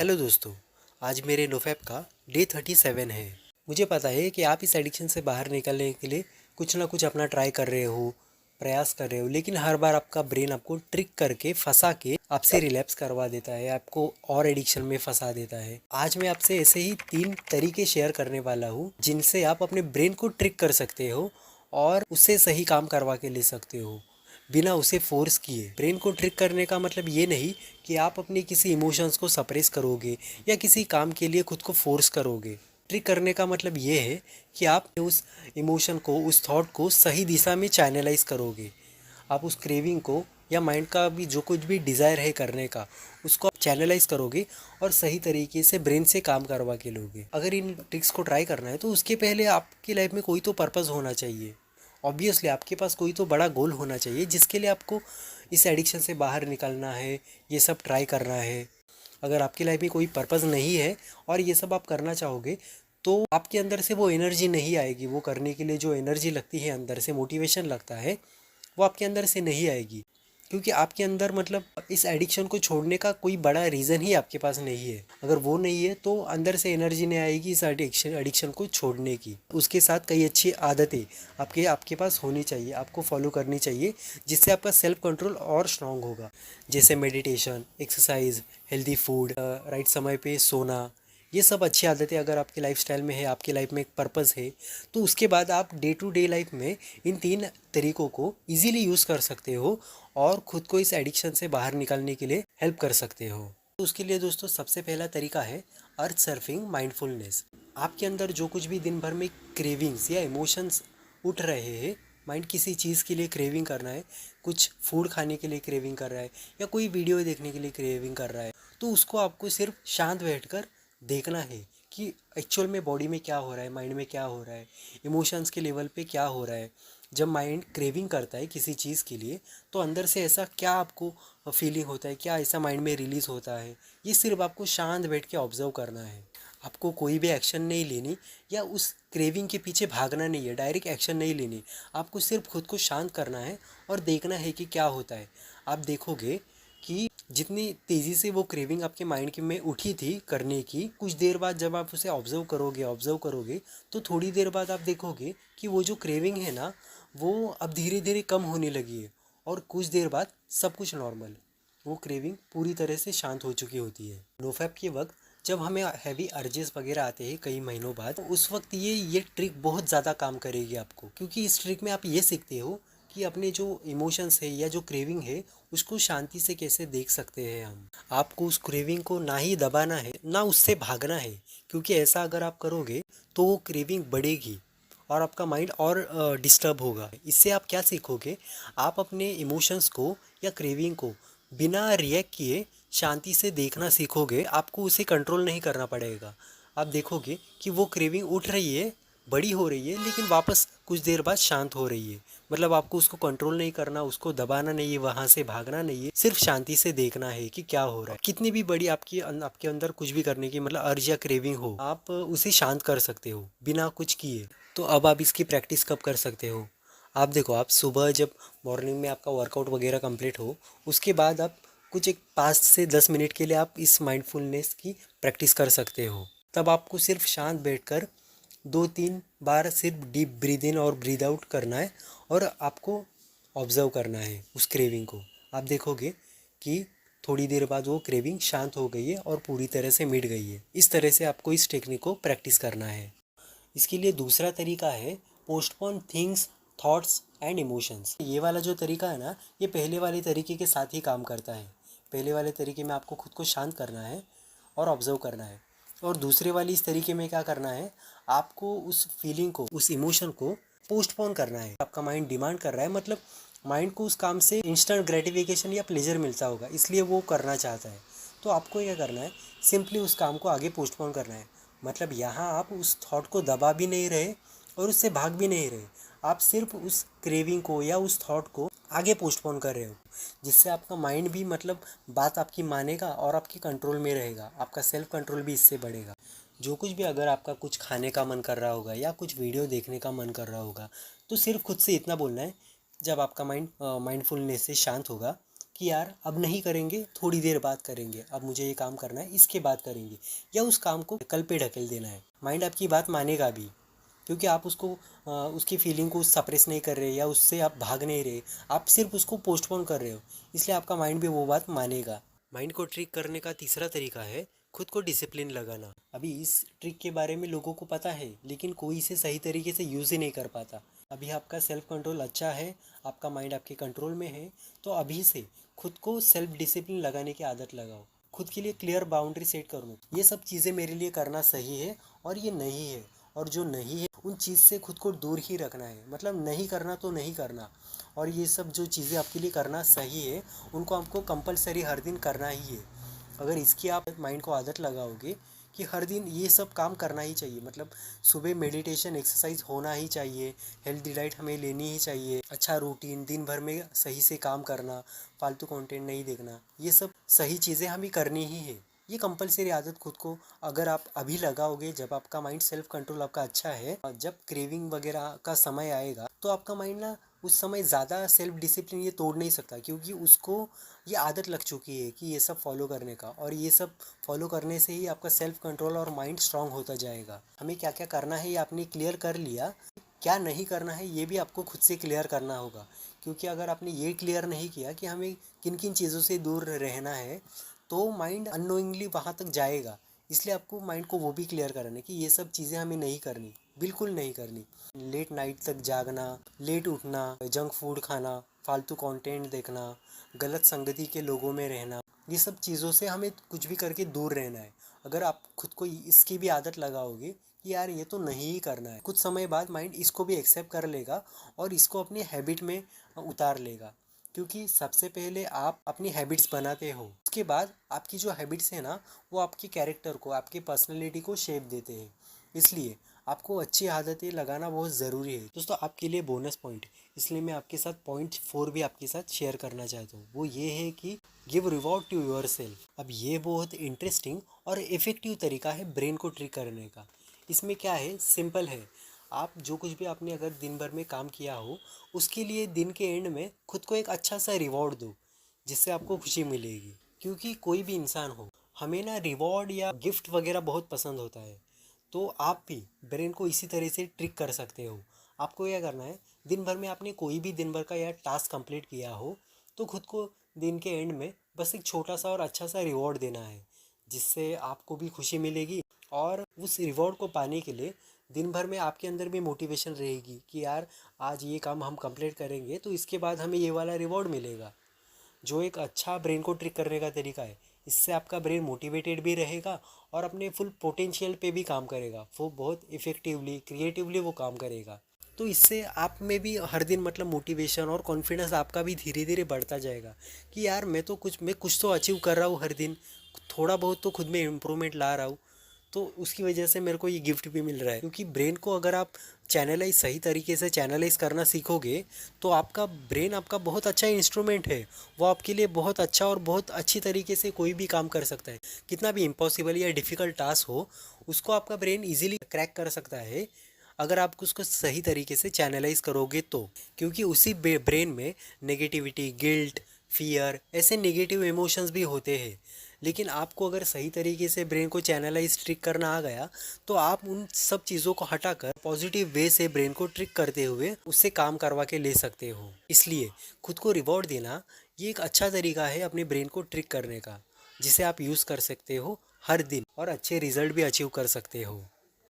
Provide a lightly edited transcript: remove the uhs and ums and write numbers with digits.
Hello दोस्तों। आज मेरे नोफैप का डे 37 है। मुझे पता है कि आप इस एडिक्शन से बाहर निकलने के लिए कुछ ना कुछ अपना ट्राई कर रहे हो, प्रयास कर रहे हो, लेकिन हर बार आपका ब्रेन आपको ट्रिक करके फंसा के आपसे रिलैप्स करवा देता है, आपको और एडिक्शन में फंसा देता है। आज मैं आपसे ऐसे ही 3 तरीके शेयर करने वाला हूँ जिनसे आप अपने ब्रेन को ट्रिक कर सकते हो और उससे सही काम करवा के ले सकते हो बिना उसे फोर्स किए। ब्रेन को ट्रिक करने का मतलब ये नहीं कि आप अपने किसी इमोशंस को सप्रेस करोगे या किसी काम के लिए खुद को फोर्स करोगे। ट्रिक करने का मतलब ये है कि आप उस इमोशन को, उस थॉट को सही दिशा में चैनलाइज करोगे। आप उस क्रेविंग को या माइंड का भी जो कुछ भी डिज़ायर है करने का, उसको आप चैनलाइज करोगे और सही तरीके से ब्रेन से काम करवा के लोगे। अगर इन ट्रिक्स को ट्राई करना है तो उसके पहले आपकी लाइफ में कोई तो पर्पज़ होना चाहिए। ऑब्वियसली आपके पास कोई तो बड़ा गोल होना चाहिए जिसके लिए आपको इस एडिक्शन से बाहर निकलना है, ये सब ट्राई करना है। अगर आपकी लाइफ में कोई पर्पज़ नहीं है और ये सब आप करना चाहोगे तो आपके अंदर से वो एनर्जी नहीं आएगी। वो करने के लिए जो एनर्जी लगती है, अंदर से मोटिवेशन लगता है, वो आपके अंदर से नहीं आएगी। क्योंकि आपके अंदर मतलब इस एडिक्शन को छोड़ने का कोई बड़ा रीज़न ही आपके पास नहीं है। अगर वो नहीं है तो अंदर से एनर्जी नहीं आएगी इस एडिक्शन को छोड़ने की। उसके साथ कई अच्छी आदतें आपके आपके पास होनी चाहिए, आपको फॉलो करनी चाहिए, जिससे आपका सेल्फ कंट्रोल और स्ट्रांग होगा। जैसे meditation, exercise, healthy food, right समय पे सोना। ये सब अच्छी आदतें अगर आपके लाइफस्टाइल में है, आपकी लाइफ में एक पर्पज़ है, तो उसके बाद आप डे टू डे लाइफ में इन 3 तरीकों को इजीली यूज़ कर सकते हो और ख़ुद को इस एडिक्शन से बाहर निकालने के लिए हेल्प कर सकते हो। तो उसके लिए दोस्तों सबसे पहला तरीका है अर्थ सर्फिंग माइंडफुलनेस। आपके अंदर जो कुछ भी दिन भर में क्रेविंग्स या इमोशंस उठ रहे हैं, माइंड किसी चीज़ के लिए क्रेविंग कर रहा है, कुछ फूड खाने के लिए क्रेविंग कर रहा है या कोई वीडियो देखने के लिए क्रेविंग कर रहा है, तो उसको आपको सिर्फ शांत बैठकर देखना है कि एक्चुअल में बॉडी में क्या हो रहा है, माइंड में क्या हो रहा है, इमोशंस के लेवल पे क्या हो रहा है। जब माइंड क्रेविंग करता है किसी चीज़ के लिए तो अंदर से ऐसा क्या आपको फीलिंग होता है, क्या ऐसा माइंड में रिलीज़ होता है, ये सिर्फ आपको शांत बैठ के ऑब्जर्व करना है। आपको कोई भी एक्शन नहीं लेनी या उस क्रेविंग के पीछे भागना नहीं है, डायरेक्ट एक्शन नहीं लेनी। आपको सिर्फ खुद को शांत करना है और देखना है कि क्या होता है। आप देखोगे कि जितनी तेज़ी से वो क्रेविंग आपके माइंड के में उठी थी करने की, कुछ देर बाद जब आप उसे ऑब्ज़र्व करोगे तो थोड़ी देर बाद आप देखोगे कि वो जो क्रेविंग है ना, वो अब धीरे धीरे कम होने लगी है और कुछ देर बाद सब कुछ नॉर्मल, वो क्रेविंग पूरी तरह से शांत हो चुकी होती है। नोफैप के वक्त जब हमें हैवी अर्जेस वगैरह आते हैं कई महीनों बाद, तो उस वक्त ये ट्रिक बहुत ज़्यादा काम करेगी आपको, क्योंकि इस ट्रिक में आप ये सीखते हो कि अपने जो इमोशंस है या जो क्रेविंग है उसको शांति से कैसे देख सकते हैं हम। आपको उस क्रेविंग को ना ही दबाना है ना उससे भागना है, क्योंकि ऐसा अगर आप करोगे तो वो क्रेविंग बढ़ेगी और आपका माइंड और डिस्टर्ब होगा। इससे आप क्या सीखोगे, आप अपने इमोशंस को या क्रेविंग को बिना रिएक्ट किए शांति से देखना सीखोगे। आपको उसे कंट्रोल नहीं करना पड़ेगा। आप देखोगे कि वो क्रेविंग उठ रही है, बड़ी हो रही है, लेकिन वापस कुछ देर बाद शांत हो रही है। मतलब आपको उसको कंट्रोल नहीं करना, उसको दबाना नहीं है, वहाँ से भागना नहीं है, सिर्फ शांति से देखना है कि क्या हो रहा है। कितनी भी बड़ी आपके अंदर कुछ भी करने की मतलब अर्ज या क्रेविंग हो, आप उसे शांत कर सकते हो बिना कुछ किए। तो अब आप इसकी प्रैक्टिस कब कर सकते हो? आप देखो, आप सुबह जब मॉर्निंग में आपका वर्कआउट वगैरह कंप्लीट हो, उसके बाद आप कुछ एक 5 से 10 मिनट के लिए आप इस माइंडफुलनेस की प्रैक्टिस कर सकते हो। तब आपको सिर्फ शांत बैठकर 2-3 बार सिर्फ डीप ब्रीद इन और ब्रीद आउट करना है और आपको ऑब्ज़र्व करना है उस क्रेविंग को। आप देखोगे कि थोड़ी देर बाद वो क्रेविंग शांत हो गई है और पूरी तरह से मिट गई है। इस तरह से आपको इस टेक्निक को प्रैक्टिस करना है। इसके लिए दूसरा तरीका है postpone things, thoughts and emotions. ये वाला जो तरीका है ना, ये पहले वाले तरीके के साथ ही काम करता है। पहले वाले तरीके में आपको खुद को शांत करना है और ऑब्ज़र्व करना है, और दूसरे वाली इस तरीके में क्या करना है, आपको उस फीलिंग को, उस इमोशन को पोस्टपोन करना है। आपका माइंड डिमांड कर रहा है, मतलब माइंड को उस काम से इंस्टेंट ग्रेटिफिकेशन या प्लेजर मिलता होगा, इसलिए वो करना चाहता है। तो आपको क्या करना है, सिंपली उस काम को आगे पोस्टपोन करना है। मतलब यहाँ आप उस थॉट को दबा भी नहीं रहे और उससे भाग भी नहीं रहे, आप सिर्फ उस क्रेविंग को या उस थॉट को आगे पोस्टपोन कर रहे हो, जिससे आपका माइंड भी मतलब बात आपकी मानेगा और आपके कंट्रोल में रहेगा। आपका सेल्फ कंट्रोल भी इससे बढ़ेगा। जो कुछ भी, अगर आपका कुछ खाने का मन कर रहा होगा या कुछ वीडियो देखने का मन कर रहा होगा, तो सिर्फ खुद से इतना बोलना है जब आपका माइंडफुलनेस से शांत होगा कि यार अब नहीं करेंगे, थोड़ी देर बाद करेंगे, अब मुझे ये काम करना है, इसके बाद करेंगे, या उस काम को कल पे ढकेल देना है। माइंड आपकी बात मानेगा भी, क्योंकि आप उसको उसकी फीलिंग को सप्रेस नहीं कर रहे या उससे आप भाग नहीं रहे, आप सिर्फ उसको पोस्टपोन कर रहे हो, इसलिए आपका माइंड भी वो बात मानेगा। माइंड को ट्रिक करने का तीसरा तरीका है खुद को डिसिप्लिन लगाना। अभी इस ट्रिक के बारे में लोगों को पता है, लेकिन कोई इसे सही तरीके से यूज़ ही नहीं कर पाता। अभी आपका सेल्फ कंट्रोल अच्छा है, आपका माइंड आपके कंट्रोल में है, तो अभी से खुद को सेल्फ डिसिप्लिन लगाने की आदत लगाओ। खुद के लिए क्लियर बाउंड्री सेट करो, ये सब चीज़ें मेरे लिए करना सही है और ये नहीं है, और जो नहीं है उन चीज़ से खुद को दूर ही रखना है। मतलब नहीं करना तो नहीं करना, और ये सब जो चीज़ें आपके लिए करना सही है उनको आपको कंपलसरी हर दिन करना ही है। अगर इसकी आप माइंड को आदत लगाओगे कि हर दिन ये सब काम करना ही चाहिए, मतलब सुबह मेडिटेशन एक्सरसाइज होना ही चाहिए, हेल्दी डाइट हमें लेनी ही चाहिए, अच्छा रूटीन, दिन भर में सही से काम करना, फालतू कंटेंट नहीं देखना, ये सब सही चीज़ें हमें करनी ही है। ये कंपलसरी आदत खुद को अगर आप अभी लगाओगे, जब आपका माइंड सेल्फ कंट्रोल आपका अच्छा है, और जब क्रेविंग वगैरह का समय आएगा तो आपका माइंड ना उस समय ज़्यादा सेल्फ डिसिप्लिन ये तोड़ नहीं सकता, क्योंकि उसको ये आदत लग चुकी है कि ये सब फॉलो करने का, और ये सब फॉलो करने से ही आपका सेल्फ कंट्रोल और माइंड स्ट्रांग होता जाएगा। हमें क्या क्या करना है ये आपने क्लियर कर लिया, क्या नहीं करना है ये भी आपको खुद से क्लियर करना होगा। क्योंकि अगर आपने ये क्लियर नहीं किया कि हमें किन किन चीज़ों से दूर रहना है, तो माइंड अननोइंगली वहाँ तक जाएगा। इसलिए आपको माइंड को वो भी क्लियर करना है कि ये सब चीज़ें हमें नहीं करनी, बिल्कुल नहीं करनी। लेट नाइट तक जागना, लेट उठना, जंक फूड खाना, फालतू कंटेंट देखना, गलत संगति के लोगों में रहना, ये सब चीज़ों से हमें कुछ भी करके दूर रहना है। अगर आप खुद को इसकी भी आदत लगाओगे कि यार ये तो नहीं ही करना है, कुछ समय बाद माइंड इसको भी एक्सेप्ट कर लेगा और इसको अपनी हैबिट में उतार लेगा। क्योंकि सबसे पहले आप अपनी हैबिट्स बनाते हो, उसके बाद आपकी जो हैबिट्स है ना, वो आपके कैरेक्टर को, आपकी पर्सनैलिटी को शेप देते हैं। इसलिए आपको अच्छी आदतें लगाना बहुत ज़रूरी है। दोस्तों, आपके लिए बोनस पॉइंट, इसलिए मैं आपके साथ पॉइंट 4 भी आपके साथ शेयर करना चाहता हूँ। वो ये है कि give reward to yourself. अब ये बहुत इंटरेस्टिंग और इफ़ेक्टिव तरीका है ब्रेन को ट्रिक करने का। इसमें क्या है, सिंपल है। आप जो कुछ भी आपने अगर दिन भर में काम किया हो, उसके लिए दिन के एंड में खुद को एक अच्छा सा रिवॉर्ड दो, जिससे आपको खुशी मिलेगी। क्योंकि कोई भी इंसान हो, हमें ना रिवॉर्ड या गिफ्ट वगैरह बहुत पसंद होता है। तो आप भी ब्रेन को इसी तरह से ट्रिक कर सकते हो। आपको क्या करना है, दिन भर में आपने कोई भी दिन भर का या टास्क कंप्लीट किया हो, तो खुद को दिन के एंड में बस एक छोटा सा और अच्छा सा रिवॉर्ड देना है, जिससे आपको भी खुशी मिलेगी। और उस रिवॉर्ड को पाने के लिए दिन भर में आपके अंदर भी मोटिवेशन रहेगी कि यार आज ये काम हम कंप्लीट करेंगे तो इसके बाद हमें ये वाला रिवॉर्ड मिलेगा। जो एक अच्छा ब्रेन को ट्रिक करने का तरीका है। इससे आपका ब्रेन मोटिवेटेड भी रहेगा और अपने फुल पोटेंशियल पे भी काम करेगा, वो बहुत इफ़ेक्टिवली, क्रिएटिवली वो काम करेगा। तो इससे आप में भी हर दिन मतलब मोटिवेशन और कॉन्फिडेंस आपका भी धीरे धीरे बढ़ता जाएगा कि यार मैं कुछ तो अचीव कर रहा हूँ हर दिन, थोड़ा बहुत तो खुद में इम्प्रूवमेंट ला रहा हूँ। तो उसकी वजह से मेरे को ये गिफ्ट भी मिल रहा है। क्योंकि ब्रेन को अगर आप चैनलाइज सही तरीके से चैनलाइज करना सीखोगे, तो आपका ब्रेन आपका बहुत अच्छा इंस्ट्रूमेंट है। वो आपके लिए बहुत अच्छा और बहुत अच्छी तरीके से कोई भी काम कर सकता है। कितना भी इम्पॉसिबल या डिफ़िकल्ट टास्क हो, उसको आपका ब्रेन इजीली क्रैक कर सकता है, अगर आप उसको सही तरीके से चैनलाइज करोगे तो। क्योंकि उसी ब्रेन में नेगेटिविटी, गिल्ट, फियर, ऐसे नेगेटिव इमोशंस भी होते हैं। लेकिन आपको अगर सही तरीके से ब्रेन को चैनलाइज ट्रिक करना आ गया, तो आप उन सब चीज़ों को हटाकर पॉजिटिव वे से ब्रेन को ट्रिक करते हुए उससे काम करवा के ले सकते हो। इसलिए खुद को रिवॉर्ड देना ये एक अच्छा तरीका है अपने ब्रेन को ट्रिक करने का, जिसे आप यूज़ कर सकते हो हर दिन और अच्छे रिजल्ट भी अचीव कर सकते हो।